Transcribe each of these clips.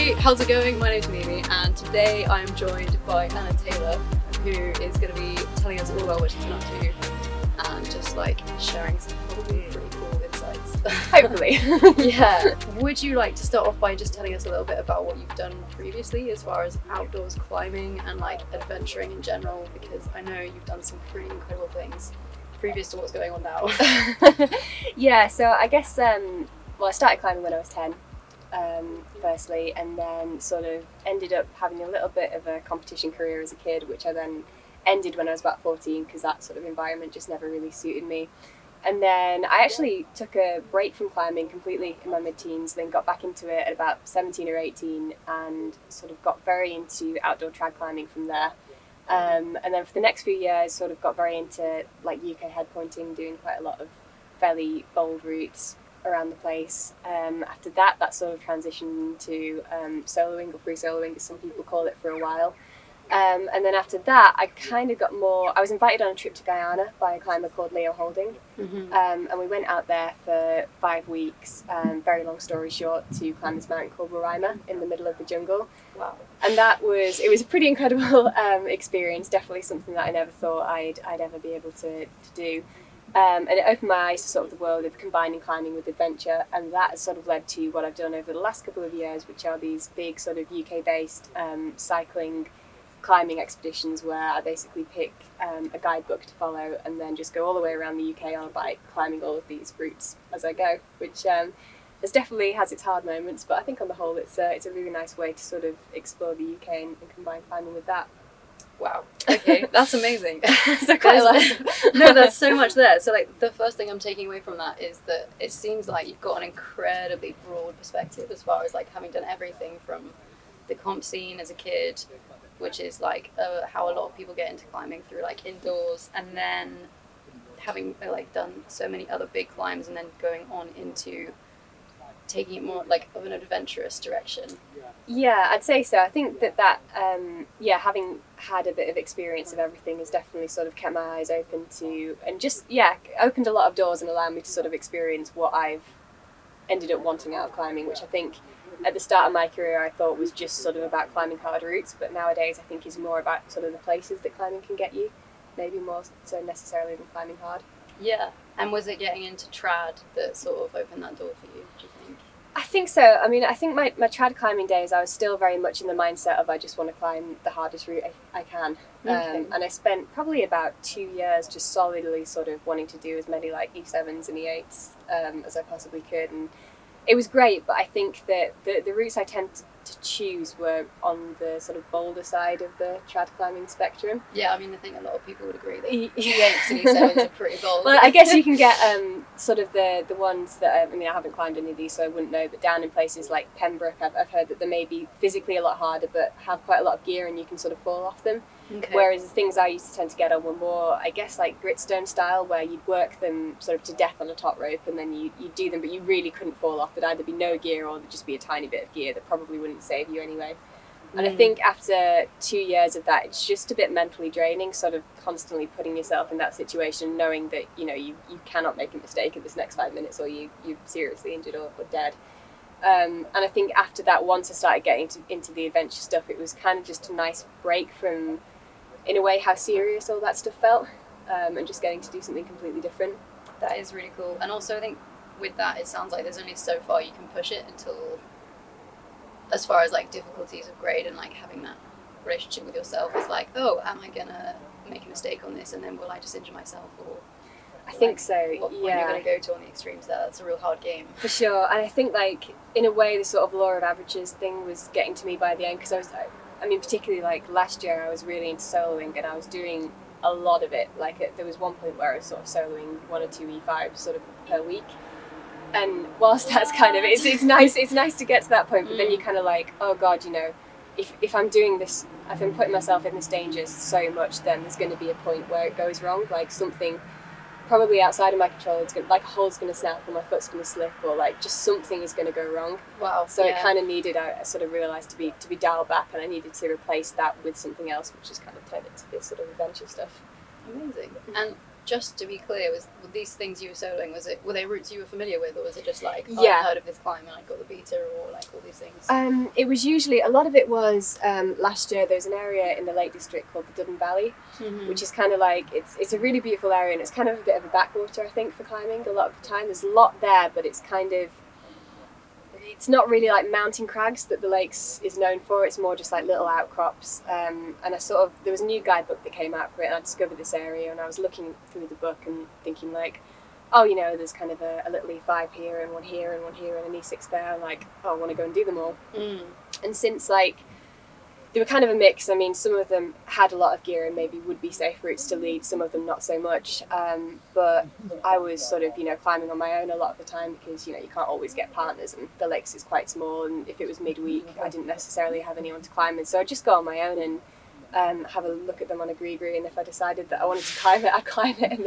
Hi, how's it going? My name's Mimi, and today I'm joined by Anna Taylor, who is going to be telling us all about what she's been up to and just like sharing some probably pretty cool insights. Hopefully. Yeah. Would you like to start off by just telling us a little bit about what you've done previously as far as outdoors climbing and like adventuring in general? Because I know you've done some pretty incredible things previous to what's going on now. Yeah, so I guess, I started climbing when I was 10. Firstly, and then sort of ended up having a little bit of a competition career as a kid, which I then ended when I was about 14 because that sort of environment just never really suited me. And then I actually took a break from climbing completely in my mid-teens, then got back into it at about 17 or 18 and sort of got very into outdoor trad climbing from there. And then for the next few years sort of got very into like UK head pointing, doing quite a lot of fairly bold routes around the place. After that sort of transitioned to soloing or free soloing as some people call it for a while. And then after that I kind of got more, I was invited on a trip to Guyana by a climber called Leo Holding. And we went out there for 5 weeks, very long story short, to climb this mountain called Roraima in the middle of the jungle. Wow. And it was a pretty incredible experience, definitely something that I never thought I'd ever be able to do. And it opened my eyes to sort of the world of combining climbing with adventure, and that has sort of led to what I've done over the last couple of years, which are these big sort of UK-based cycling climbing expeditions where I basically pick a guidebook to follow and then just go all the way around the UK on a bike, climbing all of these routes as I go, which has definitely has its hard moments, but I think on the whole it's a really nice way to sort of explore the UK and combine climbing with that. Wow. Okay, that's amazing. So quite a lot. No, there's so much there. So like the first thing I'm taking away from that is that it seems like you've got an incredibly broad perspective as far as like having done everything from the comp scene as a kid, which is like how a lot of people get into climbing through like indoors, and then having like done so many other big climbs and then going on into taking it more like of an adventurous direction. Yeah, I'd say so. I think that having had a bit of experience of everything has definitely sort of kept my eyes open to, and just, opened a lot of doors and allowed me to sort of experience what I've ended up wanting out of climbing, which I think at the start of my career I thought was just sort of about climbing hard routes, but nowadays I think is more about sort of the places that climbing can get you, maybe more so necessarily than climbing hard. Yeah, and was it getting into trad that sort of opened that door for you, do you think? I think so. I mean, I think my trad climbing days, I was still very much in the mindset of I just want to climb the hardest route I can. Okay. And I spent probably about 2 years just solidly sort of wanting to do as many like E7s and E8s as I possibly could. And it was great, but I think that the routes I tend to choose were on the sort of bolder side of the trad climbing spectrum. Yeah, I mean, I think a lot of people would agree that E8s and E7s are pretty bold. Well, I guess you can get sort of the ones that, I haven't climbed any of these, so I wouldn't know, but down in places like Pembroke, I've heard that they may be physically a lot harder, but have quite a lot of gear and you can sort of fall off them. Okay. Whereas the things I used to tend to get on were more, I guess, like gritstone style, where you'd work them sort of to death on a top rope and then you'd do them, but you really couldn't fall off. There'd either be no gear or there'd just be a tiny bit of gear that probably wouldn't save you anyway. And I think after 2 years of that, it's just a bit mentally draining, sort of constantly putting yourself in that situation, knowing that, you cannot make a mistake in this next 5 minutes or you're seriously injured or dead. And I think after that, once I started getting into the adventure stuff, it was kind of just a nice break from, in a way, how serious all that stuff felt, and just getting to do something completely different. That is really cool. And also I think with that, it sounds like there's only so far you can push it until, as far as like difficulties of grade and like having that relationship with yourself is like, oh, am I gonna make a mistake on this and then will I just injure myself, or I think so. What point you're going to go to on the extremes there? That's a real hard game. For sure. And I think, like, in a way, the sort of law of averages thing was getting to me by the end, because particularly like last year I was really into soloing and I was doing a lot of it. Like there was one point where I was sort of soloing 1 or 2 E5s sort of per week. And whilst that's kind of, it's nice to get to that point, but then you're kind of like, oh God, if I'm doing this, if I'm putting myself in this danger so much, then there's going to be a point where it goes wrong, like something probably outside of my control, it's like a hole's going to snap or my foot's going to slip or like just something is going to go wrong. Wow. So it kind of needed, I sort of realised to be dialed back, and I needed to replace that with something else, which has kind of turned into this sort of adventure stuff. Amazing. And just to be clear, were these things you were soloing, were they routes you were familiar with, or was it just like, oh, Yeah. I've heard of this climb and I got the beta, or like all these things? It was usually, a lot of it was, last year there's an area in the Lake District called the Duddon Valley, which is kind of like, it's a really beautiful area, and it's kind of a bit of a backwater, I think, for climbing a lot of the time. There's a lot there, but it's kind of, it's not really like mountain crags that the lakes is known for. It's more just like little outcrops. And there was a new guidebook that came out for it, and I discovered this area, and I was looking through the book and thinking like, oh, there's kind of a little E5 here and one here and one here and an E6 there. I'm like, oh, I want to go and do them all. And since like, they were kind of a mix. I mean, some of them had a lot of gear and maybe would be safe routes to lead, some of them not so much. But I was sort of, climbing on my own a lot of the time because, you can't always get partners, and the lakes is quite small, and if it was midweek, I didn't necessarily have anyone to climb with. So I'd just go on my own and have a look at them on a gree-gree, and if I decided that I wanted to climb it, I'd climb it, and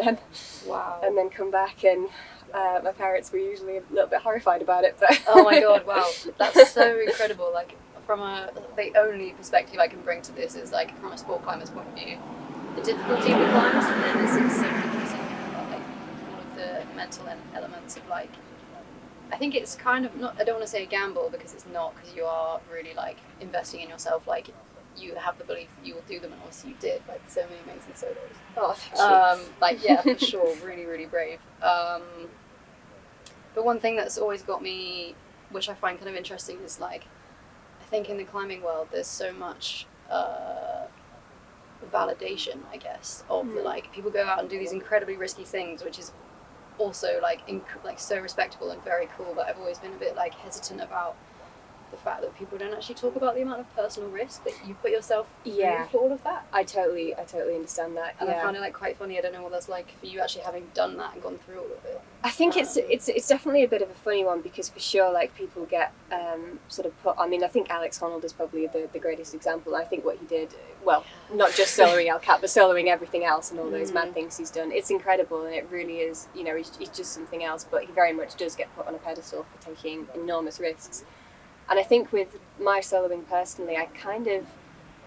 then come back, and my parents were usually a little bit horrified about it. But oh my god, wow, that's so incredible. Like, the only perspective I can bring to this is like from a sport climber's point of view, the difficulty of the climbs, and then there's so interesting about like all of the mental elements of like, I think it's kind of not, I don't want to say a gamble because it's not, because you are really like investing in yourself, like you have the belief that you will do them, and obviously you did, like so many amazing solos. oh, thank you. Like yeah, for sure, really, really brave. But one thing that's always got me, which I find kind of interesting, is like, I think in the climbing world there's so much validation, I guess, of the like, people go out and do these incredibly risky things, which is also like so respectable and very cool, but I've always been a bit like hesitant about the fact that people don't actually talk about the amount of personal risk that you put yourself through for all of that. I totally understand that. And I find it like quite funny. I don't know what that's like for you, actually having done that and gone through all of it. I think it's definitely a bit of a funny one, because for sure, like, people get sort of put. I mean, I think Alex Honnold is probably the greatest example. I think what he did, well, not just soloing El Cap, but soloing everything else and all those mad things he's done. It's incredible, and it really is. He's just something else. But he very much does get put on a pedestal for taking enormous risks. And I think with my soloing personally, I kind of,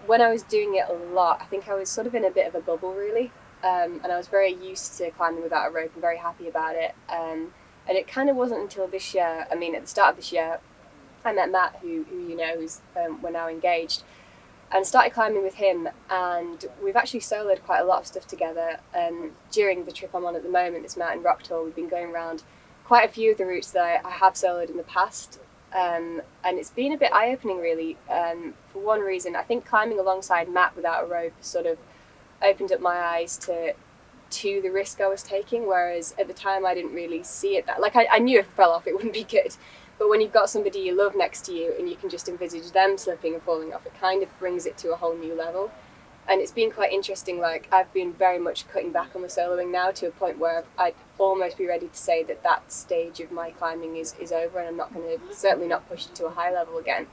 when I was doing it a lot, I think I was sort of in a bit of a bubble, really. And I was very used to climbing without a rope and very happy about it. And it kind of wasn't until this year, I mean, at the start of this year, I met Matt, who's we're now engaged, and started climbing with him. And we've actually soloed quite a lot of stuff together. During the trip I'm on at the moment, this mountain rock tour, we've been going around quite a few of the routes that I have soloed in the past. And it's been a bit eye-opening, really. For one reason, I think climbing alongside Matt without a rope sort of opened up my eyes to the risk I was taking, whereas at the time I didn't really see it that. Like, I knew if I fell off it wouldn't be good, but when you've got somebody you love next to you and you can just envisage them slipping and falling off, it kind of brings it to a whole new level. And it's been quite interesting. Like, I've been very much cutting back on the soloing now, to a point where I'd almost be ready to say that stage of my climbing is over, and I'm not going to, certainly not push it to a high level again.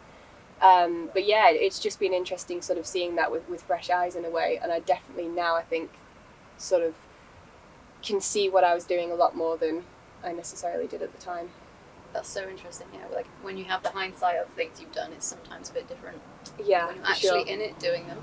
But yeah, it's just been interesting sort of seeing that with fresh eyes in a way, and I definitely now, I think, sort of can see what I was doing a lot more than I necessarily did at the time. That's so interesting, yeah. Like, when you have the hindsight of things you've done, it's sometimes a bit different. Yeah, when you're actually in it, doing them.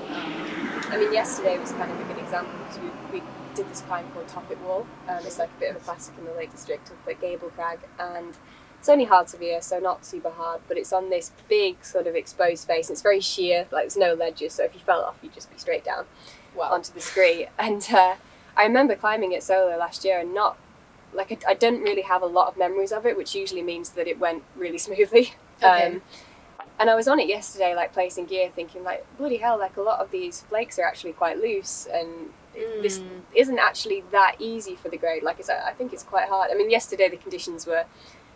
I mean, yesterday was kind of a good example, because we did this climb called Toppet Wall. It's like a bit of a classic in the Lake District up at Gable Crag, and it's only hard severe, so not super hard, but it's on this big sort of exposed space, and it's very sheer, like there's no ledges, so if you fell off, you'd just be straight down onto the scree. And I remember climbing it solo last year, and not, like, I didn't really have a lot of memories of it, which usually means that it went really smoothly. Okay. And I was on it yesterday, like, placing gear, thinking, like, bloody hell, like, a lot of these flakes are actually quite loose, and this isn't actually that easy for the grade. Like, I think it's quite hard. I mean, yesterday the conditions were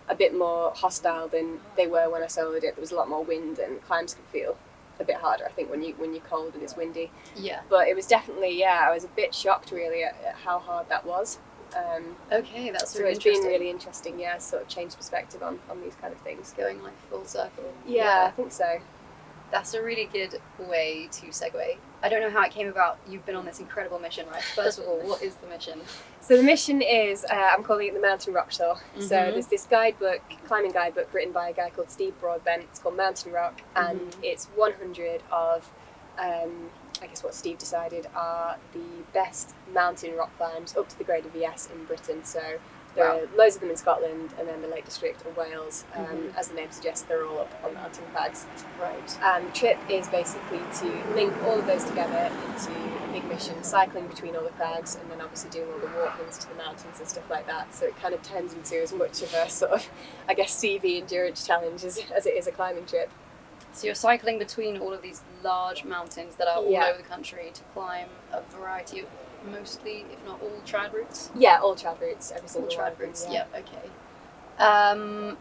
a bit more hostile than they were when I soloed it. There was a lot more wind, and climbs can feel a bit harder, I think, when you're cold and it's windy. Yeah. But it was definitely, I was a bit shocked, really, at how hard that was. Okay, that's so really it's interesting. been really interesting, sort of change perspective on these kind of things. Going like full circle. Yeah, I think so. That's a really good way to segue. I don't know how it came about. You've been on this incredible mission, right? First of all, what is the mission? So the mission is, I'm calling it the Mountain Rock Tour. So there's this guidebook, climbing guidebook, written by a guy called Steve Broadbent. It's called Mountain Rock, and it's 100 of I guess what Steve decided are the best mountain rock climbs up to the grade of VS in Britain. So there are loads of them in Scotland, and then the Lake District of Wales. As the name suggests, they're all up on mountain crags. Right. The trip is basically to link all of those together into a big mission, cycling between all the crags, and then obviously doing all the walk-ins to the mountains and stuff like that. So it kind of turns into as much of a sort of, I guess, CV endurance challenge as it is a climbing trip. So you're cycling between all of these large mountains that are all over the country to climb a variety of mostly, if not all, trad routes? Yeah, all trad routes, every single all one. Trad routes, yeah, okay.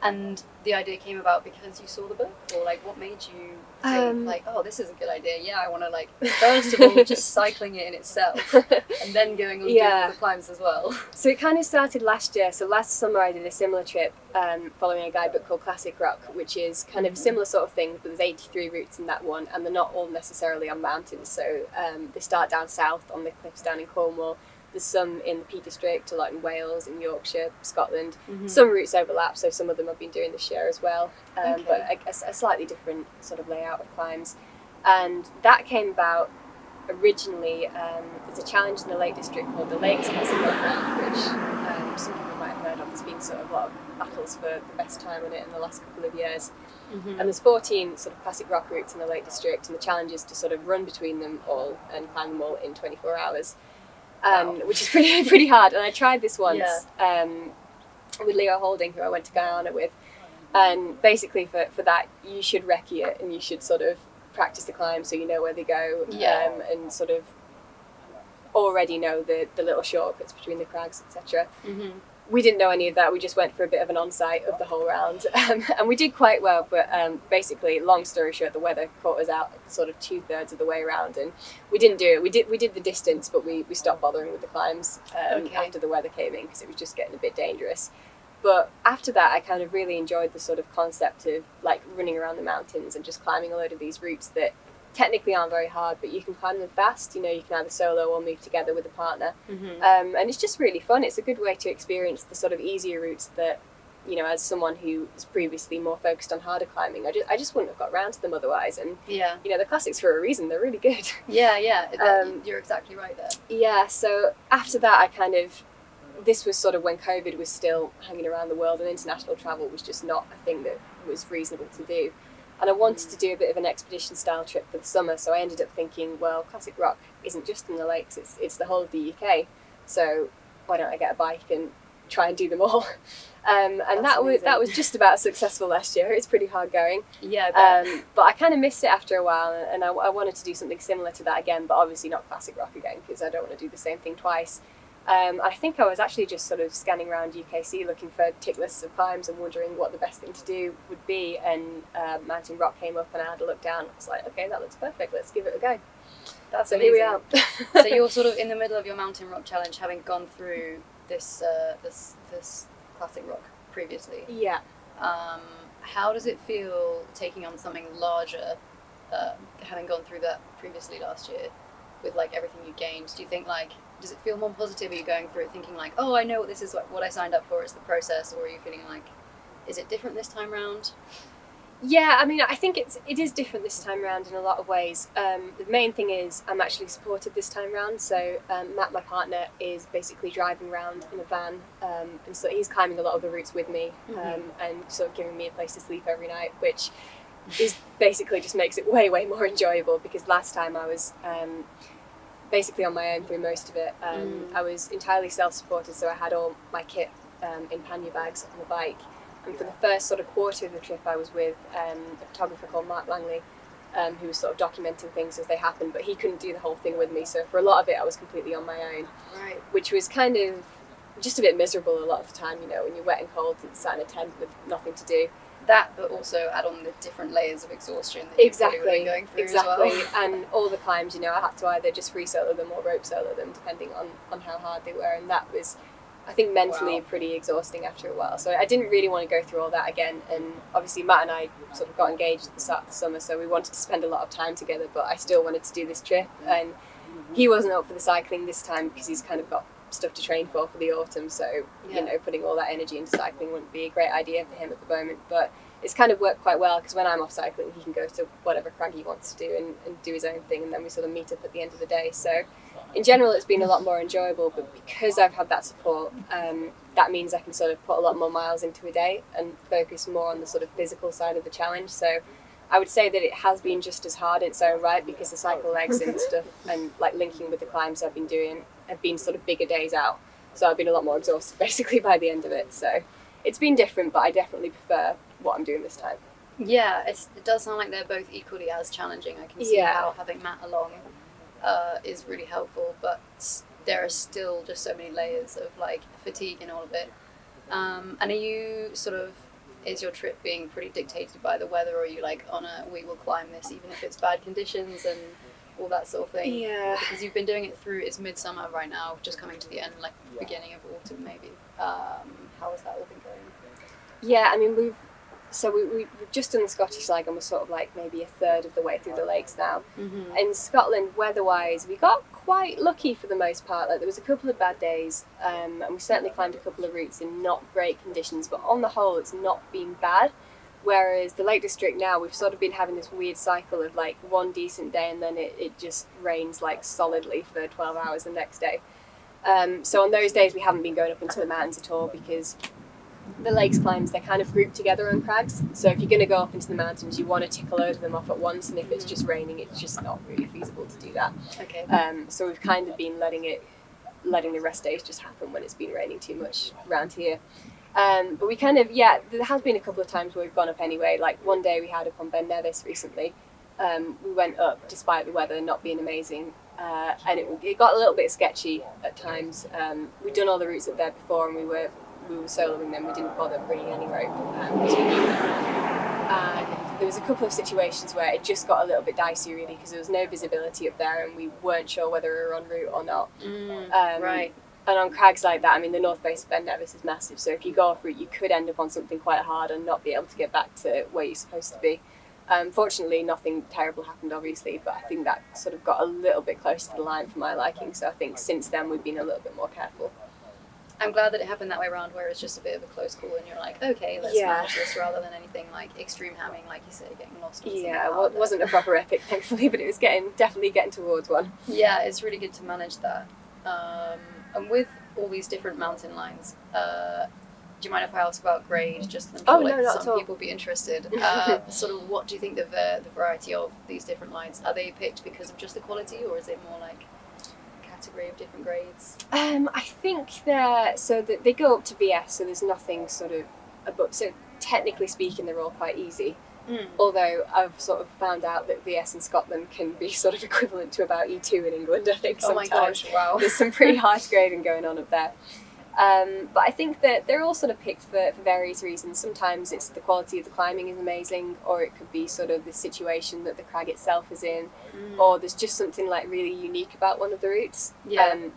And the idea came about because you saw the book, or like what made you think like, oh, this is a good idea? Yeah, I want to like first of all just cycling it in itself, and then going on doing all the climbs as well. So it kind of started last year. So last summer I did a similar trip, following a guidebook called Classic Rock, which is kind of a similar sort of thing, but there's 83 routes in that one, and they're not all necessarily on mountains. So they start down south on the cliffs down in Cornwall. There's some in the Peak District, a lot in Wales, in Yorkshire, Scotland. Some routes overlap, so some of them I've been doing this year as well. But a slightly different sort of layout of climbs. And that came about originally, there's a challenge in the Lake District called the Lakes Classic Rock, which some people might have heard of. There's been sort of a lot of battles for the best time on it in the last couple of years. And there's 14 sort of classic rock routes in the Lake District, and the challenge is to sort of run between them all and climb them all in 24 hours. Which is pretty hard. And I tried this once with Leo Holding, who I went to Guyana with. And basically for that, you should recce it, and you should sort of practice the climb so you know where they go, and sort of already know the little shortcuts between the crags, etc. We didn't know any of that. We just went for a bit of an on-site of the whole round, and we did quite well. But basically, long story short, the weather caught us out sort of 2/3 of the way around, and we didn't do it. We did the distance, but we stopped bothering with the climbs after the weather came in, because it was just getting a bit dangerous. But after that, I kind of really enjoyed the sort of concept of like running around the mountains and just climbing a load of these routes that technically aren't very hard, but you can climb them fast. You know, you can either solo or move together with a partner. And it's just really fun. It's a good way to experience the sort of easier routes that, you know, as someone who was previously more focused on harder climbing, I just wouldn't have got around to them otherwise. And you know, the classics for a reason, they're really good. You're exactly right there. So after that, I kind of, this was sort of when COVID was still hanging around the world, and international travel was just not a thing that was reasonable to do. And I wanted to do a bit of an expedition style trip for the summer, so I ended up thinking, well, Classic Rock isn't just in the lakes, it's the whole of the UK. So why don't I get a bike and try and do them all? And that was just about successful last year. It's pretty hard going. But I kind of missed it after a while, and I wanted to do something similar to that again, but obviously not Classic Rock again, because I don't want to do the same thing twice. I think I was actually just sort of scanning around UKC looking for tick lists of climbs and wondering what the best thing to do would be, and Mountain Rock came up, and I had a look down. I was like, okay, that looks perfect, let's give it a go. That's amazing. Here we are. So you're sort of in the middle of your Mountain Rock challenge, having gone through this Classic Rock previously. How does it feel taking on something larger, having gone through that previously last year, with like everything you gained? Do you think like, does it feel more positive? Are you going through it thinking like, oh, I know what this is, what I signed up for, it's the process, or are you feeling like, is it different this time round? Yeah, I mean, I think it is different this time round in a lot of ways. The main thing is I'm actually supported this time round. So Matt, my partner, is basically driving around in a van, and so he's climbing a lot of the routes with me, and sort of giving me a place to sleep every night, which is basically just makes it way more enjoyable, because last time I was basically on my own through most of it. I was entirely self-supported, so I had all my kit in pannier bags on the bike. And for the first sort of quarter of the trip, I was with a photographer called Mark Langley, who was sort of documenting things as they happened, but he couldn't do the whole thing with me. So for a lot of it, I was completely on my own, which was kind of just a bit miserable a lot of the time, you know, when you're wet and cold and sat in a tent with nothing to do. That, but also add on the different layers of exhaustion that you're probably going through as well. And all the climbs, you know, I had to either just free solo them or rope solo them, depending on how hard they were, and that was, I think, mentally pretty exhausting after a while. So I didn't really want to go through all that again. And obviously Matt and I sort of got engaged at the start of the summer, so we wanted to spend a lot of time together, but I still wanted to do this trip. And he wasn't up for the cycling this time because he's kind of got stuff to train for the autumn, so you know, putting all that energy into cycling wouldn't be a great idea for him at the moment. But it's kind of worked quite well because when I'm off cycling, he can go to whatever crag he wants to do and do his own thing, and then we sort of meet up at the end of the day. So in general, it's been a lot more enjoyable, but because I've had that support, that means I can sort of put a lot more miles into a day and focus more on the sort of physical side of the challenge. So I would say that it has been just as hard in its own right, because the cycle legs and stuff and like linking with the climbs I've been doing have been sort of bigger days out. So I've been a lot more exhausted basically by the end of it. So it's been different, but I definitely prefer what I'm doing this time. Yeah, it does sound like they're both equally as challenging. I can see how having Matt along is really helpful, but there are still just so many layers of like fatigue in all of it. And are you sort of, is your trip being pretty dictated by the weather, or are you like on a we will climb this even if it's bad conditions and all that sort of thing? Yeah. Because you've been doing it through, it's midsummer right now, just coming to the end, like beginning of autumn maybe. How has that all been going? Yeah, I mean, we've just done the Scottish leg, and we're sort of like maybe a third of the way through the lakes now. Mm-hmm. In Scotland, weather-wise, we got quite lucky for the most part. Like there was a couple of bad days, and we certainly climbed a couple of routes in not great conditions, but on the whole, it's not been bad. Whereas the Lake District now, we've sort of been having this weird cycle of like one decent day and then it just rains like solidly for 12 hours the next day. So on those days, we haven't been going up into the mountains at all, because the lakes climbs, they're kind of grouped together on crags. So if you're going to go up into the mountains, you want to tick a load of them off at once, and if it's just raining, it's just not really feasible to do that. Okay. So we've kind of been letting the rest days just happen when it's been raining too much around here. But we kind of, there has been a couple of times where we've gone up anyway. Like one day we had up on Ben Nevis recently. We went up despite the weather not being amazing, and it got a little bit sketchy at times. We'd done all the routes up there before, and we were soloing them. We didn't bother bringing any rope because we knew them. And there was a couple of situations where it just got a little bit dicey, really, because there was no visibility up there, and we weren't sure whether we were en route or not. Right. And on crags like that, I mean, the north face of Ben Nevis is massive, so if you go off route, you could end up on something quite hard and not be able to get back to where you're supposed to be. Fortunately, nothing terrible happened, obviously, but I think that sort of got a little bit close to the line for my liking, so I think since then we've been a little bit more careful. I'm glad that it happened that way around, where it's just a bit of a close call and you're like, okay, let's manage this, rather than anything like extreme hamming, like you say, getting lost. Yeah, well, it wasn't a proper epic, thankfully, but it was definitely getting towards one. Yeah, it's really good to manage that. And with all these different mountain lines, do you mind if I ask about grade? Just I'm sure some people be interested. Sort of, what do you think the variety of these different lines? Are they picked because of just the quality, or is it more like category of different grades? I think they go up to VS, so there's nothing sort of above. So technically speaking, they're all quite easy. Although I've sort of found out that VS in Scotland can be sort of equivalent to about E2 in England, I think, sometimes. Oh my gosh, wow. There's some pretty harsh grading going on up there. But I think that they're all sort of picked for various reasons. Sometimes it's the quality of the climbing is amazing, or it could be sort of the situation that the crag itself is in, or there's just something like really unique about one of the routes.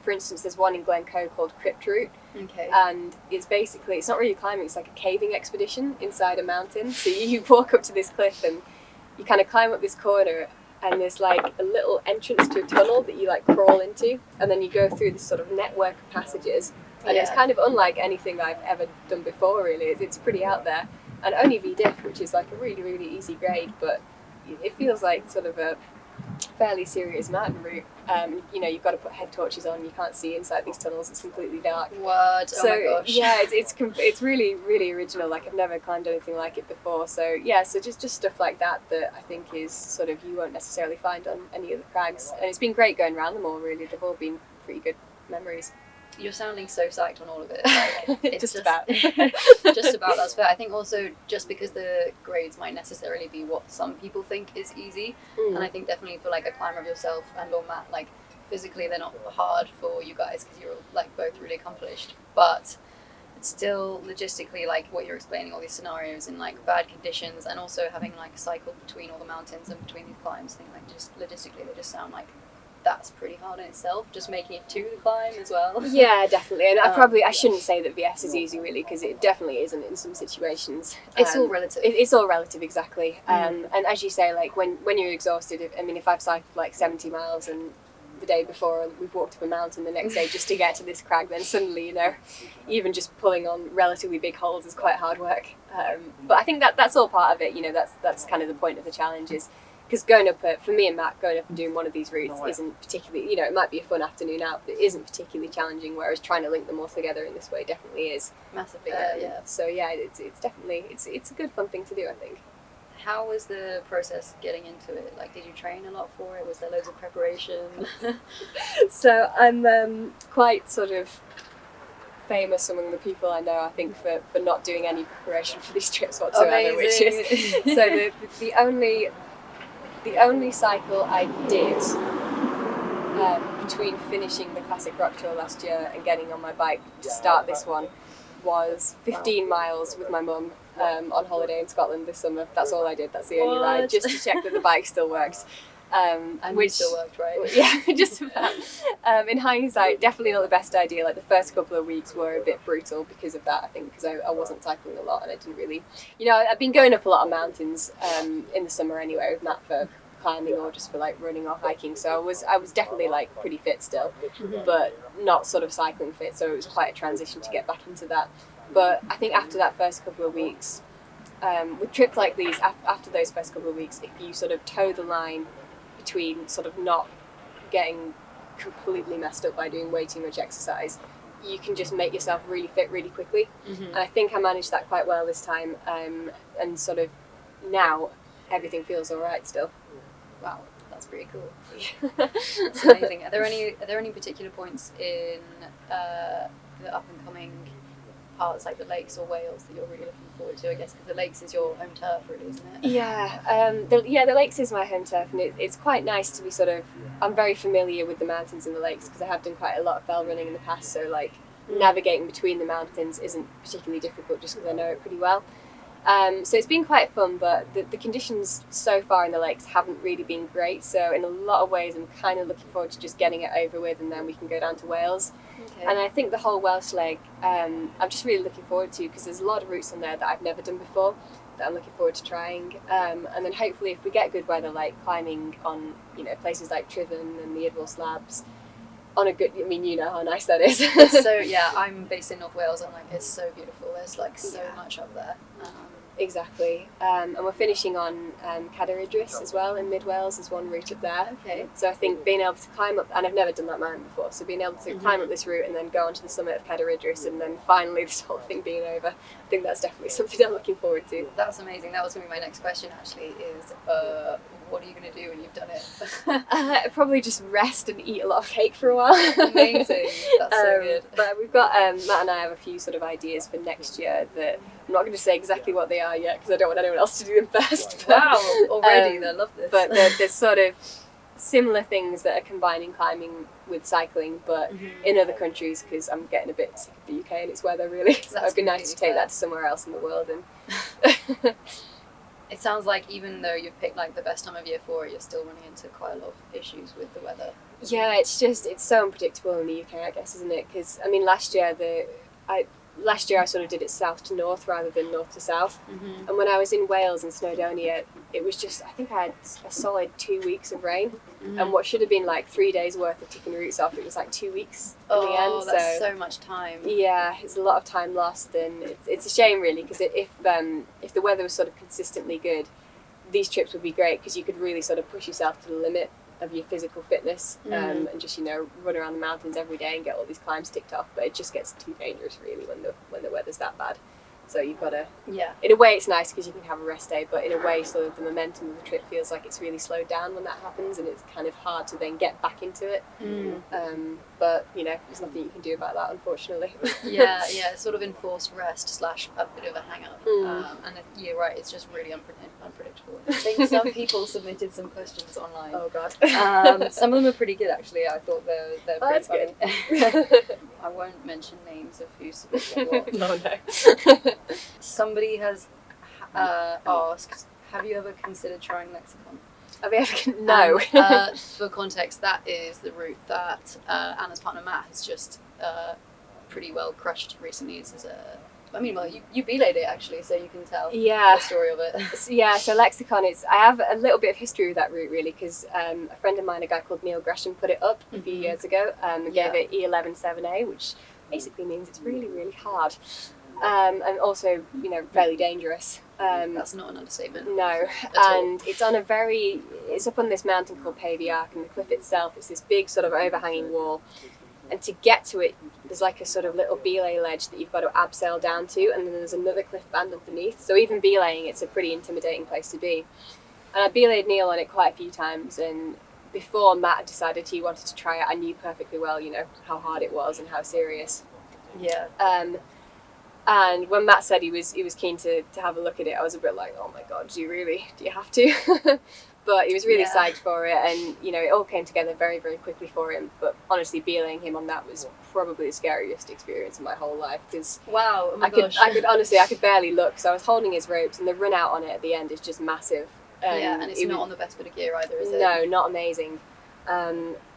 For instance, there's one in Glencoe called Crypt Route. Okay. And it's not really climbing, it's like a caving expedition inside a mountain. So you walk up to this cliff and you kind of climb up this corner, and there's like a little entrance to a tunnel that you like crawl into, and then you go through this sort of network of passages. And it's kind of unlike anything I've ever done before, really. It's pretty out there. And only VDiff, which is like a really, really easy grade, but it feels like sort of a fairly serious mountain route. You've got to put head torches on, you can't see inside these tunnels, it's completely dark. What? So, oh my gosh. Yeah, it's really, really original. Like, I've never climbed anything like it before. So just stuff like that I think is sort of, you won't necessarily find on any of the crags. And it's been great going around them all, really. They've all been pretty good memories. You're sounding so psyched on all of it. Like, it's just about. Just about, that's fair. I think also just because the grades might necessarily be what some people think is easy, and I think definitely for like a climber of yourself and or Matt, like physically they're not hard for you guys because you're like both really accomplished, but it's still logistically, like what you're explaining, all these scenarios in like bad conditions, and also having like a cycle between all the mountains and between these climbs, I think like just logistically they just sound like that's pretty hard in itself, just making it to the climb as well. Yeah, definitely. And I shouldn't say that VS is easy, really, because it definitely isn't in some situations. It's all relative. It's all relative, exactly. And as you say, like when you're exhausted, if I've cycled like 70 miles and the day before and we've walked up a mountain the next day just to get to this crag, then suddenly, you know, even just pulling on relatively big holes is quite hard work. But I think that's all part of it, you know, that's kind of the point of the challenge is, because going up, for me and Matt, going up and doing one of these routes isn't particularly, you know, it might be a fun afternoon out, but it isn't particularly challenging, whereas trying to link them all together in this way definitely is. Massively, yeah. So yeah, it's definitely, it's a good fun thing to do, I think. How was the process getting into it? Like, did you train a lot for it? Was there loads of preparation? So I'm quite sort of famous among the people I know, I think, for not doing any preparation for these trips whatsoever. Amazing. Which is so the only cycle I did between finishing the Classic Rock Tour last year and getting on my bike to start this one was 15 miles with my mum on holiday in Scotland this summer. That's all I did. That's the only ride, just to check that the bike still works. Which still worked, right? Yeah, just about. In hindsight, definitely not the best idea. Like the first couple of weeks were a bit brutal because of that, I think, because I wasn't cycling a lot and I didn't really, you know, I've been going up a lot of mountains in the summer anyway with Matt for climbing or just for like running or hiking. So I was definitely like pretty fit still, but not sort of cycling fit. So it was quite a transition to get back into that. But I think after that first couple of weeks, with trips like these, after those first couple of weeks, if you sort of toe the line between sort of not getting completely messed up by doing way too much exercise, you can just make yourself really fit really quickly. And I think I managed that quite well this time, and sort of now everything feels all right still. Wow, that's pretty cool. That's amazing. Are there any particular points in the up and coming parts like the lakes or Wales that you're really looking forward to? I guess because the lakes is your home turf, really, isn't it? Yeah, the lakes is my home turf, and it's quite nice to be sort of. I'm very familiar with the mountains and the lakes because I have done quite a lot of fell running in the past. So like navigating between the mountains isn't particularly difficult just because I know it pretty well. So it's been quite fun, but the conditions so far in the lakes haven't really been great. So in a lot of ways, I'm kind of looking forward to just getting it over with, and then we can go down to Wales. Okay. And I think the whole Welsh leg, I'm just really looking forward to because there's a lot of routes on there that I've never done before that I'm looking forward to trying. And then hopefully, if we get good weather, like climbing on places like Triven and the Idwal slabs. On a good, I mean, you know how nice that is. So yeah, I'm based in North Wales and like it's so beautiful. There's like so much up there. Exactly. And we're finishing on Cadair Idris as well in Mid Wales. There's one route up there. Okay. So I think being able to climb up, and I've never done that mountain before, so being able to climb up this route and then go onto the summit of Cadair Idris and then finally this whole thing being over, I think that's definitely something I'm looking forward to. That's amazing. That was going to be my next question actually is what are you going to do when you've done it? Probably just rest and eat a lot of cake for a while. Amazing. That's so good. But we've got, Matt and I have a few sort of ideas for next year that I'm not going to say exactly what they are yet because I don't want anyone else to do them first. But, wow, already I love this. But there's sort of similar things that are combining climbing with cycling, but in other countries because I'm getting a bit sick of the UK and its weather really. So it'd be nice to take that to somewhere else in the world. And it sounds like even though you've picked like the best time of year for it, you're still running into quite a lot of issues with the weather. Yeah, it's so unpredictable in the UK, I guess, isn't it? Because I mean, last year I sort of did it south to north rather than north to south. And when I was in Wales and Snowdonia, it was just, I think I had a solid 2 weeks of rain. And what should have been like 3 days worth of ticking routes off, it was like 2 weeks in the end. Oh, that's so much time. Yeah, it's a lot of time lost, and it's a shame really, because if the weather was sort of consistently good, these trips would be great because you could really sort of push yourself to the limit of your physical fitness and just run around the mountains every day and get all these climbs ticked off. But it just gets too dangerous really when the weather's that bad. So you've got to, in a way it's nice because you can have a rest day, but in a way sort of the momentum of the trip feels like it's really slowed down when that happens, and it's kind of hard to then get back into it. But there's nothing you can do about that, unfortunately. yeah, sort of enforced rest / a bit of a hang up. And you're right, it's just really unpredictable. I think some people submitted some questions online. Oh god. Some of them are pretty good actually. I thought they're that's pretty good. I won't mention names of who submitted what. No. Somebody has asked, have you ever considered trying Lexicon? Have you ever? No. For context, that is the route that Anna's partner Matt has just pretty well crushed recently. This is I mean, well, you belayed it actually, so you can tell Yeah. the story of it. Yeah, so Lexicon, I have a little bit of history with that route really, because a friend of mine, a guy called Neil Gresham, put it up a few years ago and gave it E11 7A, which basically means it's really, really hard. And also, you know, fairly dangerous. That's not an understatement. No, and it's up on this mountain called Pavey Ark, and the cliff itself is this big sort of overhanging wall. And to get to it, there's like a sort of little belay ledge that you've got to abseil down to, and then there's another cliff band underneath. So even belaying, it's a pretty intimidating place to be. And I belayed Neil on it quite a few times, and before Matt decided he wanted to try it, I knew perfectly well, you know, how hard it was and how serious. Yeah. And when Matt said he was keen to have a look at it, I was a bit like, oh my god, do you have to? But he was really psyched for it, and you know, it all came together very, very quickly for him. But honestly, belaying him on that was probably the scariest experience of my whole life, because wow, oh my gosh. I could barely look, because I was holding his ropes, and the run out on it at the end is just massive. And it's not on the best bit of gear either, is it? No, not amazing.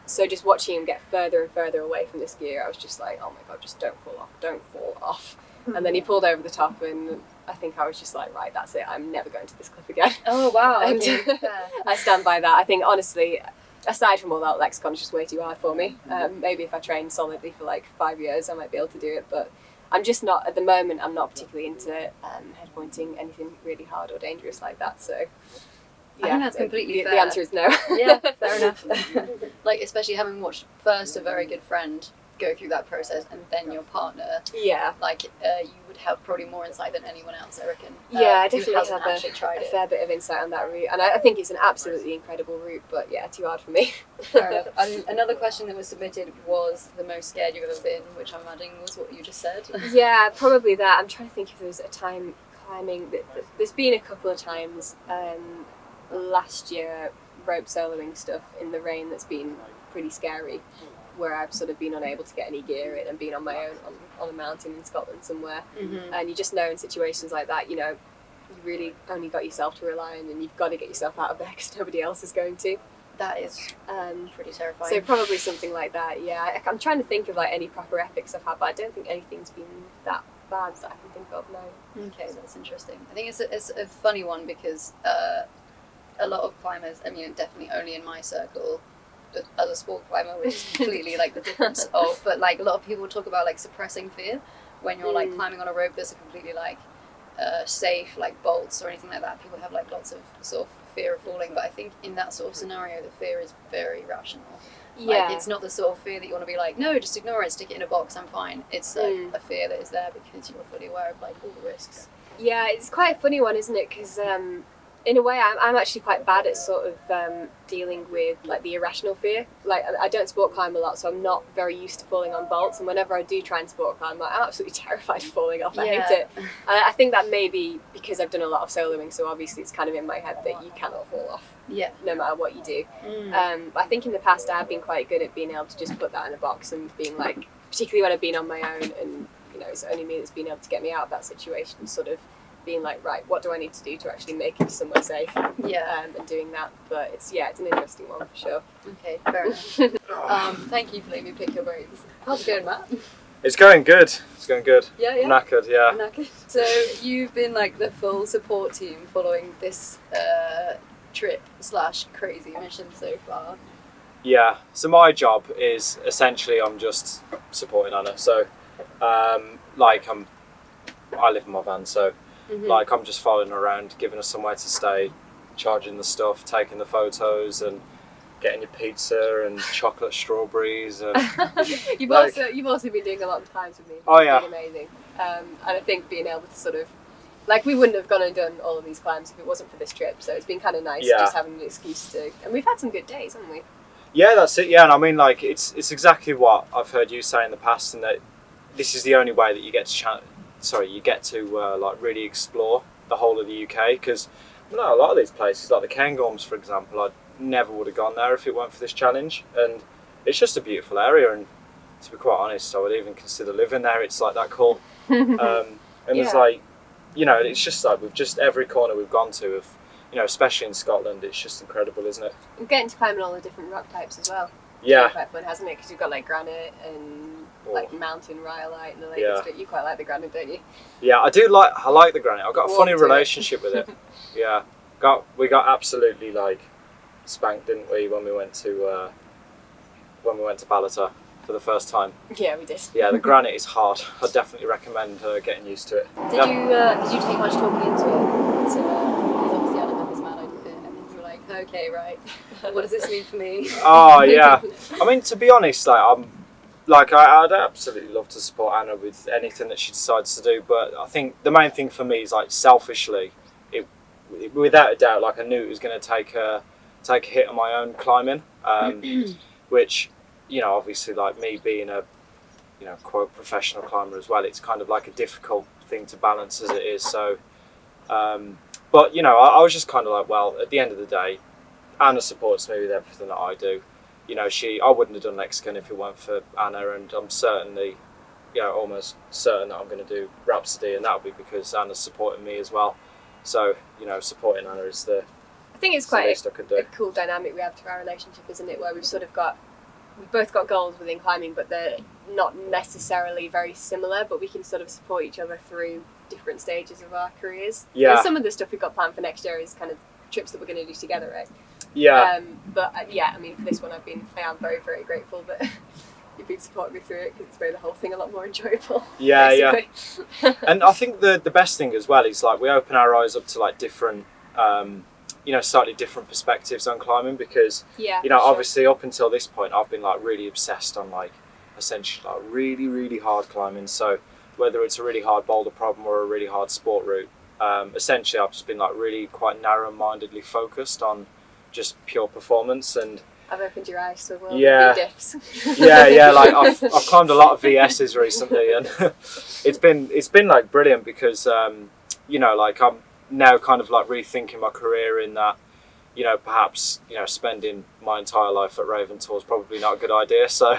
So just watching him get further and further away from this gear, I was just like, oh my god, just don't fall off. And then he pulled over the top, and I think I was just like, right, that's it, I'm never going to this cliff again. Oh wow. And Okay. I stand by that. I think honestly, aside from all that, Lexicon's just way too hard for me. Maybe if I trained solidly for like 5 years, I might be able to do it, but I'm just not, at the moment, I'm not particularly into head pointing, anything really hard or dangerous like that, so yeah, I think that's completely fair. The answer is no. Yeah, fair enough. Like, especially having watched first a very good friend go through that process, and then your partner. Yeah. Like, you would have probably more insight than anyone else, I reckon. Yeah, I who definitely hasn't have actually tried a it. fair bit of insight on that route, and I think it's an absolutely incredible route, but yeah, too hard for me. Fair enough. Another question that was submitted was the most scared you've ever been, which I'm imagining was what you just said. Yeah, probably that. I'm trying to think if there's a time climbing. There's been a couple of times last year, rope soloing stuff in the rain that's been pretty scary, where I've sort of been unable to get any gear in and been on my own on a mountain in Scotland somewhere. Mm-hmm. And you just know in situations like that, you know, you really only got yourself to rely on, and you've got to get yourself out of there because nobody else is going to. That is pretty terrifying. So probably something like that, yeah. I'm trying to think of like any proper epics I've had, but I don't think anything's been that bad that I can think of now. Okay, that's interesting. I think it's a funny one, because a lot of climbers, I mean, definitely only in my circle, as a sport climber, which is completely like the difference of, but like a lot of people talk about like suppressing fear when you're like climbing on a rope that's completely like safe, like bolts or anything like that. People have like lots of sort of fear of falling, but I think in that sort of scenario the fear is very rational. Yeah. Like, it's not the sort of fear that you want to be like, no, just ignore it, stick it in a box, I'm fine. It's like a fear that is there because you're fully aware of like all the risks. Yeah, it's quite a funny one, isn't it? Because in a way, I'm actually quite bad at sort of dealing with like the irrational fear. Like, I don't sport climb a lot, so I'm not very used to falling on bolts. And whenever I do try and sport climb, I'm absolutely terrified of falling off. I hate it. I think that may be because I've done a lot of soloing, so obviously it's kind of in my head that you cannot fall off. Yeah. No matter what you do. I think in the past I've been quite good at being able to just put that in a box and being like, particularly when I've been on my own and you know it's only me that's been able to get me out of that situation, sort of being like, right, what do I need to do to actually make it somewhere safe? Yeah. And doing that. But it's an interesting one for sure. Okay, fair enough. Thank you for letting me pick your brains. How's it going, Matt? It's going good. It's going good. Yeah. I'm knackered, yeah. Knackered. So you've been like the full support team following this trip / crazy mission so far. Yeah. So my job is essentially I'm just supporting Anna. So, I live in my van, so like I'm just following her around, giving her somewhere to stay, charging the stuff, taking the photos, and getting your pizza and chocolate strawberries. And You've also been doing a lot of times with me. Oh yeah. It's been amazing. And I think being able to sort of, like, we wouldn't have gone and done all of these climbs if it wasn't for this trip. So it's been kind of nice just having an excuse to, and we've had some good days, haven't we? Yeah, that's it. Yeah, and I mean, like, it's exactly what I've heard you say in the past, and that this is the only way that you get to like really explore the whole of the UK. Because a lot of these places, like the Cairngorms, for example, I never would have gone there if it weren't for this challenge. And it's just a beautiful area, and to be quite honest, I would even consider living there. It's like that cool. And it's like, you know, it's just like with just every corner we've gone to, of, you know, especially in Scotland, it's just incredible, isn't it? And getting to climb in all the different rock types as well. Yeah. It's quite fun, hasn't it? Because you've got like granite and like mountain rhyolite and the Lake Yeah. District. You quite like the granite, don't you? Yeah, I like the granite. I've got a funny Warm to it. relationship with it. Yeah, we got absolutely like spanked, didn't we, when we went to Ballater for the first time. Yeah, we did. Yeah, the granite is hard. I definitely recommend getting used to it. Did you take much talking into it? Because obviously Anna met this man, I did it, and then you were like, okay, right, what does this mean for me? Oh yeah. I mean, to be honest, I'd absolutely love to support Anna with anything that she decides to do. But I think the main thing for me is like selfishly, without a doubt, like I knew it was going to take a hit on my own climbing, which, you know, obviously like me being a, you know, quote professional climber as well, it's kind of like a difficult thing to balance as it is. So, but you know, I was just kind of like, well, at the end of the day, Anna supports me with everything that I do. You know, I wouldn't have done Lexicon if it weren't for Anna, and I'm certainly, you know, almost certain that I'm going to do Rhapsody, and that'll be because Anna's supporting me as well. So, you know, supporting Anna is the I think it's the quite least I could do. a cool dynamic we have to our relationship, isn't it? Where we've both got goals within climbing, but they're not necessarily very similar, but we can sort of support each other through different stages of our careers. Yeah. And some of the stuff we've got planned for next year is kind of trips that we're going to do together, right? Yeah. Yeah, I mean, for this one, I am very, very grateful that you've been supporting me through it, because it's made the whole thing a lot more enjoyable. Yeah, basically. yeah. And I think the best thing as well is like we open our eyes up to like different, you know, slightly different perspectives on climbing, because, Yeah, you know, sure. obviously up until this point, I've been like really obsessed on like essentially like really, really hard climbing. So whether it's a really hard boulder problem or a really hard sport route, essentially I've just been like really quite narrow-mindedly focused on just pure performance. And I've opened your eyes to a world Yeah. of diffs. yeah, like I've climbed a lot of VSs recently, and it's been like brilliant, because you know, like I'm now kind of like rethinking my career in that, you know, perhaps, you know, spending my entire life at Raventor is probably not a good idea. So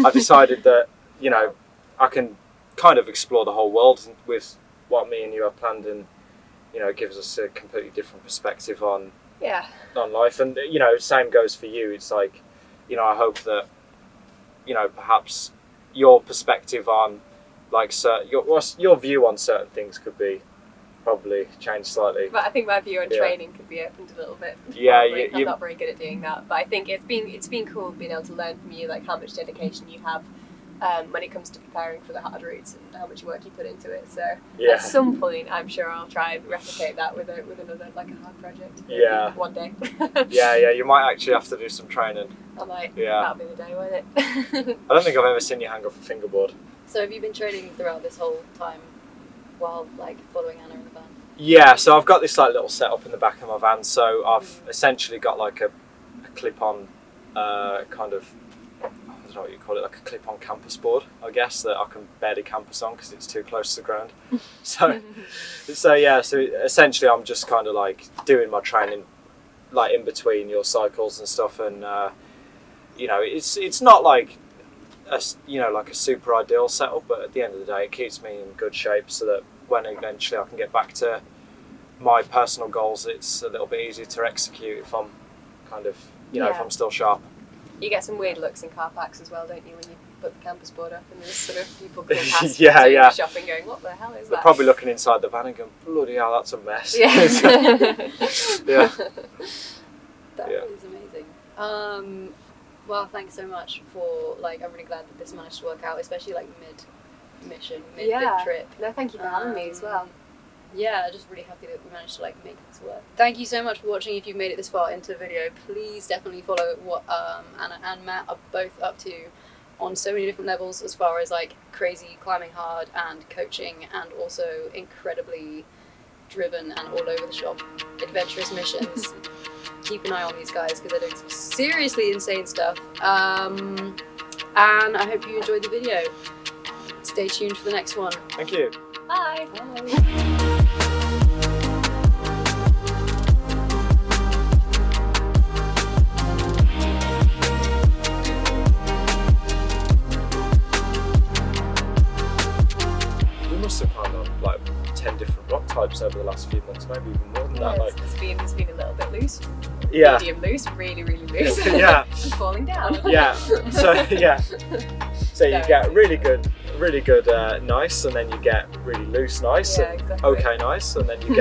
I decided that, you know, I can kind of explore the whole world with what me and you have planned, and, you know, it gives us a completely different perspective on Yeah. life. And, you know, same goes for you. It's like, you know, I hope that, you know, perhaps your perspective on like your view on certain things could be probably changed slightly. But I think my view on Yeah. training could be opened a little bit. Yeah, Probably. I'm you- not very good at doing that, but I think it's been cool being able to learn from you, like how much dedication you have when it comes to preparing for the hard routes and how much work you put into it. So Yeah. at some point, I'm sure I'll try and replicate that with another like a hard project. Maybe Yeah. one day. Yeah, you might actually have to do some training. I might. Yeah. That'll be the day, won't it? I don't think I've ever seen you hang off a fingerboard. So have you been training throughout this whole time while like following Anna in the van? Yeah, so I've got this like little setup in the back of my van. So I've essentially got like a clip-on kind of, I don't know what you call it, like a clip-on campus board, I guess, that I can barely campus on because it's too close to the ground. So essentially I'm just kind of like doing my training like in between your cycles and stuff, and you know, it's not like like a super ideal setup, but at the end of the day it keeps me in good shape so that when eventually I can get back to my personal goals, it's a little bit easier to execute if I'm kind of, you know, if I'm still sharp. You get some weird looks in car parks as well, don't you, when you put the campus board up and there's sort of people going past Yeah, doing yeah. shopping going, what the hell is They're that? probably looking inside the van and going, bloody hell, that's a mess. Yeah. Yeah. That Yeah. is amazing. Well, thanks so much for I'm really glad that this managed to work out, especially like mid-mission, big trip. No, thank you for having me as well. Yeah, just really happy that we managed to make this work. Thank you so much for watching. If you've made it this far into the video, please definitely follow what Anna and Matt are both up to on so many different levels, as far as crazy climbing hard and coaching, and also incredibly driven and all over the shop adventurous missions. Keep an eye on these guys because they're doing some seriously insane stuff. And I hope you enjoyed the video. Stay tuned for the next one. Thank you. Bye. Bye. We must have climbed on 10 different rock types over the last few months, maybe even more than Yeah, that. it's been a little bit loose. Yeah. Medium loose, really, really loose. Yeah. I'm falling down. Yeah. So So you No, get it's really good nice, and then you get really loose nice, Yeah, and exactly. okay nice, and then you